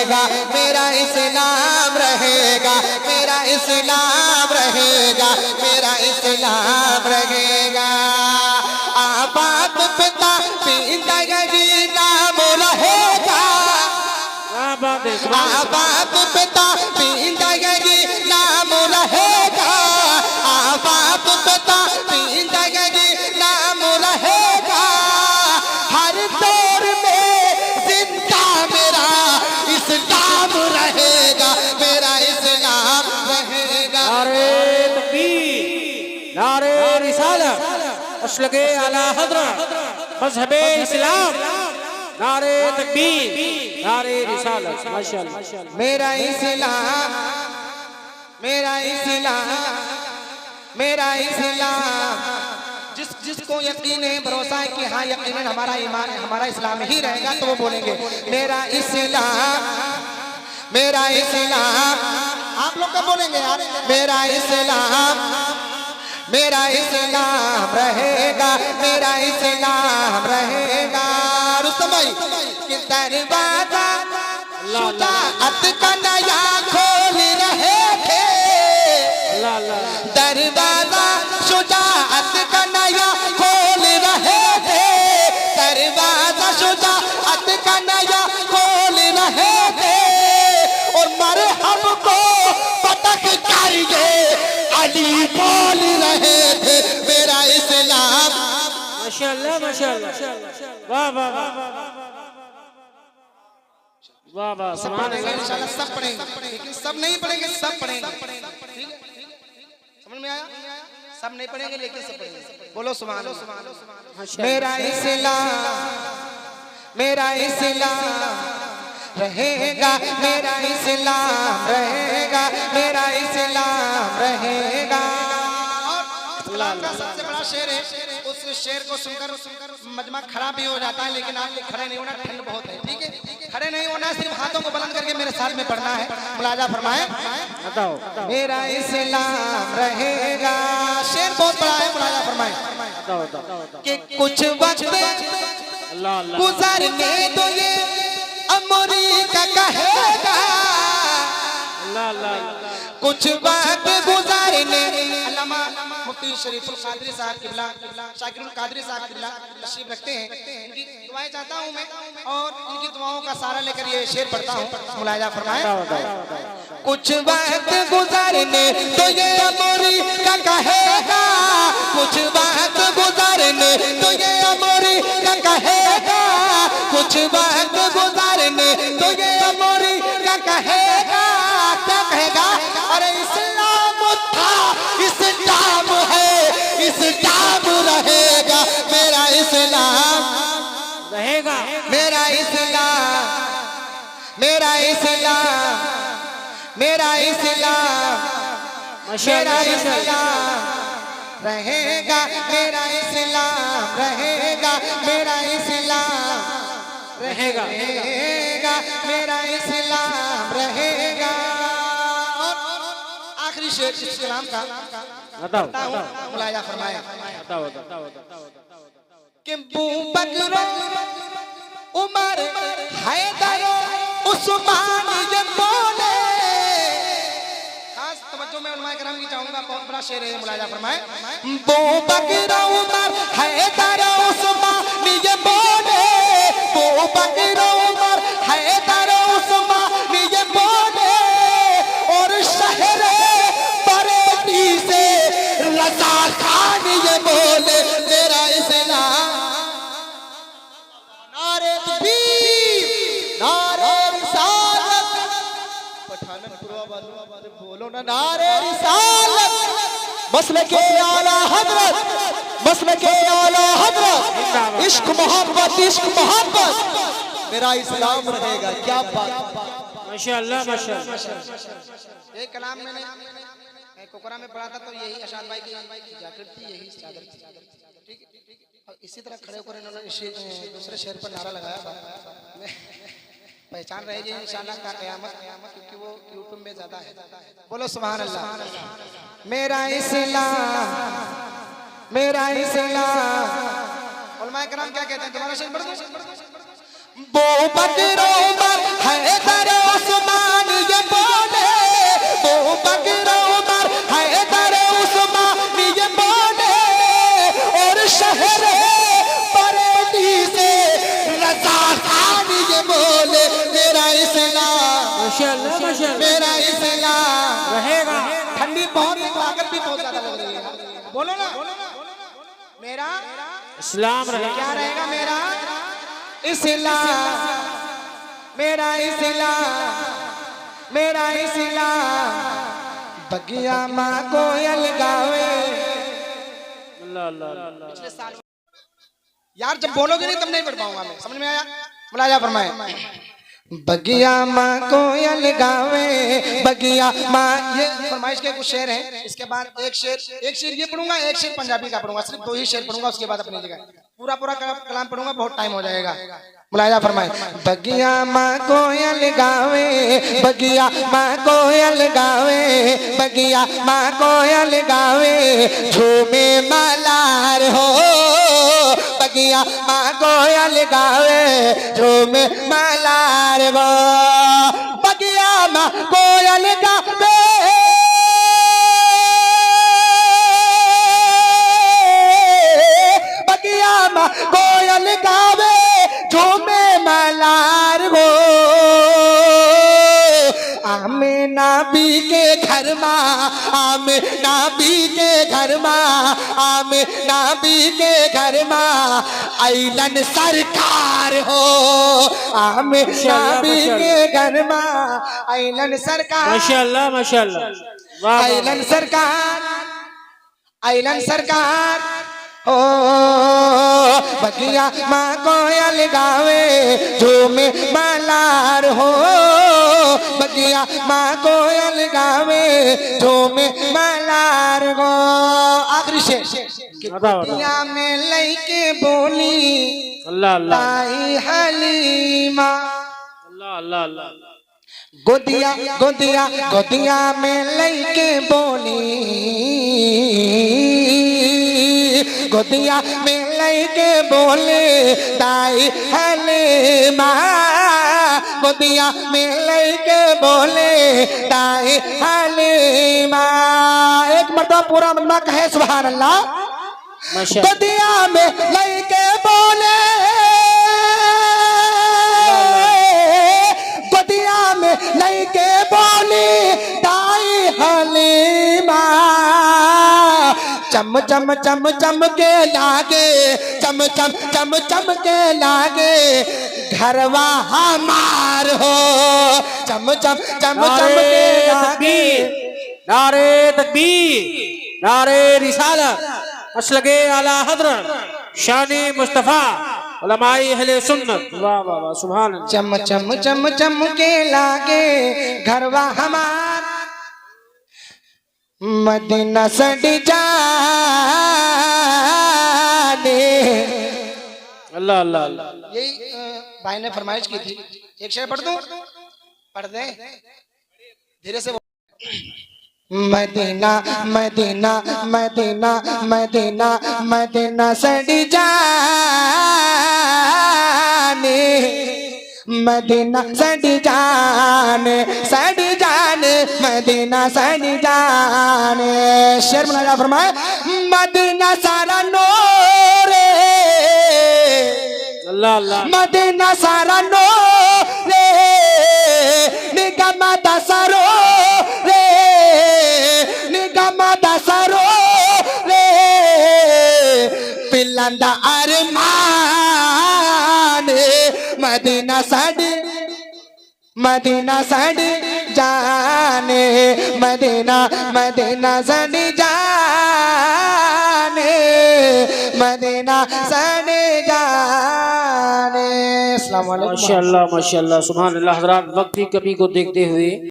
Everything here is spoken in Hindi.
रहेगा, मेरा इस्लाम रहेगा, मेरा इस्लाम रहेगा, मेरा इस्लाम रहेगा। बाप पिता जिंदगी नाम रहेगा, बाप पिता जिंदगी नाम रहेगा, बाप पिता जिंदगी नाम रहेगा। हर दौर में जिंदा मेरा इस्लाम रहेगा, मेरा इस्लाम रहेगा। नारे तकबीर, नारे रिसालत, असलगे आला हज़रत, मज़हबे इस्लाम, नारे तकबीर, नारे रिसालत। माशाअल्लाह। मेरा इस्लाम, मेरा इस्लाम, मेरा इस्लाम। जिसको यकीन है, भरोसा है कि हाँ यकीनन हमारा ईमान है, हमारा इस्लाम ही रहेगा, तो वो बोलेंगे मेरा इस्लाम, मेरा इस्लाम। आप लोग कब बोलेंगे यार? मेरा इस्लाम, मेरा इस्लाम रहेगा, मेरा इस्लाम रहेगा। रुस्तम भाई कि दरवाजा शुजाअत का नया खोल रहे थे, दरवाजा शुजाअत का नया खोल रहे थे, दरवाजा शुजाअत का नया खोल रहे थे। और मरहब को पटक कर ये अली बोल रहे थे, मेरा इस्लाम। माशाअल्लाह, माशाअल्लाह, वाह वाह वाह वाह। सब पढ़ेंगे इंशाल्लाह, सब पढ़ेंगे, लेकिन सब नहीं पढ़ेंगे, सब पढ़ेंगे। ठीक है, समझ में आया? सब नहीं पढ़ेंगे लेकिन सब पढ़ेंगे। बोलो सुभान अल्लाह। मेरा इस्लाम, मेरा इस्लाम रहेगा, मेरा इस्लाम रहेगा, मेरा इस्लाम रहेगा। कलाम का सबसे बड़ा शेर है, उस शेर को सुनकर मजमा खराब भी हो जाता है, लेकिन आपको खड़े नहीं होना, ठंड बहुत है। ठीक है, खड़े नहीं होना, सिर्फ हाथों को बुलंद करके मेरे साथ में पढ़ना है। मुलाजा फरमाए, बताओ मेरा इस्लाम रहेगा। शेर बहुत बड़ा है, मुलाजा फरमाए कि कुछ वक्त गुजरने दो ये अमरी का कहेगा, कुछ वक्त गुजरने। अल्लामा मुफ्ती शरीफुल कादरी साहब किबला, शाकिरुल कादरी साहब किबला तशरीफ रखते हैं, इनकी दुआएं चाहता हूं मैं, और इनकी दुआओं का सहारा लेकर ये शेर पढ़ता हूं। मुलाजा फरमाए, कुछ वक्त गुजरने तो ये अमरी का कहेगा, कुछ वक्त गुजरने तो ये अमरी का कहेगा, कुछ वक्त गुजरने तो ये अमरी का कहेगा। क्या कहेगा? अरे इस्लाम था, इस्लाम है, इस्लाम रहेगा, मेरा इस्लाम रहेगा, मेरा इस्लाम, मेरा इस्लाम, मेरा इस्लाम, मेरा इस्लाम रहेगा, मेरा इस्लाम रहेगा, मेरा इस्लाम रहेगा, मेरा इस्लाम रहेगा। आखिरी शेर इस कलाम का बताओ, मुलाजा फरमाया कि बू बकर उमर हैदर उस्मान ये बोले। खास तवज्जो मैं उलमाए कराम की चाहूंगा, बहुत बड़ा शेर है, मुलाजा फरमाए। बू बकर उमर हैदर उस्मान ये बोले, बू बकर उमर हैदर उस्मान ये बोले। और शहर बरेली से रजा खान ये बोले, मेरा इस्लाम। नारे तकबीर, नारे रिसालत, पठानपुर वालों बोलो ना, नारे रिसालत। मसलके आला हजरत, मसलके आला हजरत, इश्क मोहब्बत, इश्क मोहब्बत, मेरा इस्लाम रहेगा। क्या बात, माशाअल्लाह, माशाअल्लाह। एक कलाम मैंने कोकरा में पढ़ा था, तो यही अशाद भाई की जैकेट थी, यही चादर थी। ठीक है, और इसी तरह खड़े होकर इन्होंने दूसरे शेर पर नारा लगाया था, पहचान रहेगी इंशाअल्लाह का क़यामत, क्योंकि वो यूट्यूब में ज्यादा है। बोलो सुभान अल्लाह। मेरा इस्लाम, मेरा इस्लाम। उलमाए कराम क्या कहते हैं? तुम्हारा शेर पढ़ दो। बू बकर उमर हैदर माशाल्लाह माशाल्लाह मेरा इस्लाम रहेगा। ठंडी बहुत है तो आकर भी बहुत ज्यादा लग रही है। बोलो ना, मेरा इस्लाम रहेगा। क्या रहेगा? मेरा इस्लाम, मेरा इस्लाम, मेरा इस्लाम बगिया माँ कोयल गावे। अल्लाह अल्लाह अल्लाह। पिछले साल यार जब बोलोगे नहीं तब नहीं पढ़ पाऊंगा मैं, समझ में आया? मुलाजा फरमाए। बगिया माँ कोयल गावे, बगिया माँ, ये फरमाइश के कुछ शेर हैं। इसके बाद एक शेर ये पढ़ूंगा, एक शेर पंजाबी का पढ़ूंगा, सिर्फ 2 ही शेर पढ़ूंगा, उसके बाद अपनी जगह पूरा कलाम पढ़ूंगा, बहुत टाइम हो जाएगा। मुलाजा फरमाए। बगिया माँ कोयल गावे, बगिया माँ कोयल गावे, बगिया माँ कोयल गावे, झूमे मलार हो, बगिया माँ कोयल गावे, झूमे मलार हो, बगिया माँ कोयल गावे, बगिया माँ कोयल गावे, झूमे मलार हो, आमे नाबी के घर माँ, आमे नाबी के घर माँ, आमे नाबी के घर माँ आइलन सरकार हो, आमे नाबी के घर माँ आइलन सरकार, माशाल्लाह माशाल्लाह वाह वाह। आइलन सरकार, आइलन सरकार हो, बगिया माँ कोयल गावे, झूमे मलार हो, बगिया माँ कोयल गावे, झूमे मलार हो। आखिरी शेर। बगिया में लइके बोली अल्लाह अल्लाह ताई हलीमा, अल्लाह अल्लाह अल्लाह। गोदिया गोदिया गोदिया में लइके बोली, गोदिया में लइके बोले ताई हलीमा, गोदिया में लइके बोले ताई हलीमा। एक मर्तबा पूरा मजमा कहे सुभान अल्लाह। माशाल्लाह गोदिया में लइके बोले, गोदिया में लइके बोली ताई हलीमा, चम चम चम चम के लागे, चम चम चम चम के लागे, घरवा हमार हो, चम चम चम चम के लागे। नारे तकबीर, नारे रिसालत, मसलके आला हज़रत, शानी मुस्तफा, उलमाए अहले सुन्नत। वाह वाह वाह सुभान अल्लाह। चम चम चम चम के लागे, घरवा हमार मदीना सड़ी जाने। अल्लाह अल्लाह अल्लाह। यही भाई ने फरमाइश की थी। एक शेर पढ़ दूं? पढ़ दे, धीरे से। Medina Medina Medina Medina Medina सड़ी जाने, मदीना सड़ी जाने, सड़ी जाने, मदीना सड़ी जाने। शेर मुलाजा फरमाए। मदीना सारा नूरे, अल्लाह अल्लाह। मदीना सारा नूरे, निगमा दसरो रे, निगमा दसरो रे, पिलंदा अरमान, मदीना सड़ी, मदीना सड़ी जाने, मदीना मदीना सड़ी जाने, मदीना सड़ी जाने। अस्सलाम वालेकुम। माशाल्लाह माशाल्लाह सुभान अल्लाह। हज़रात वक्त की कमी को देखते हुए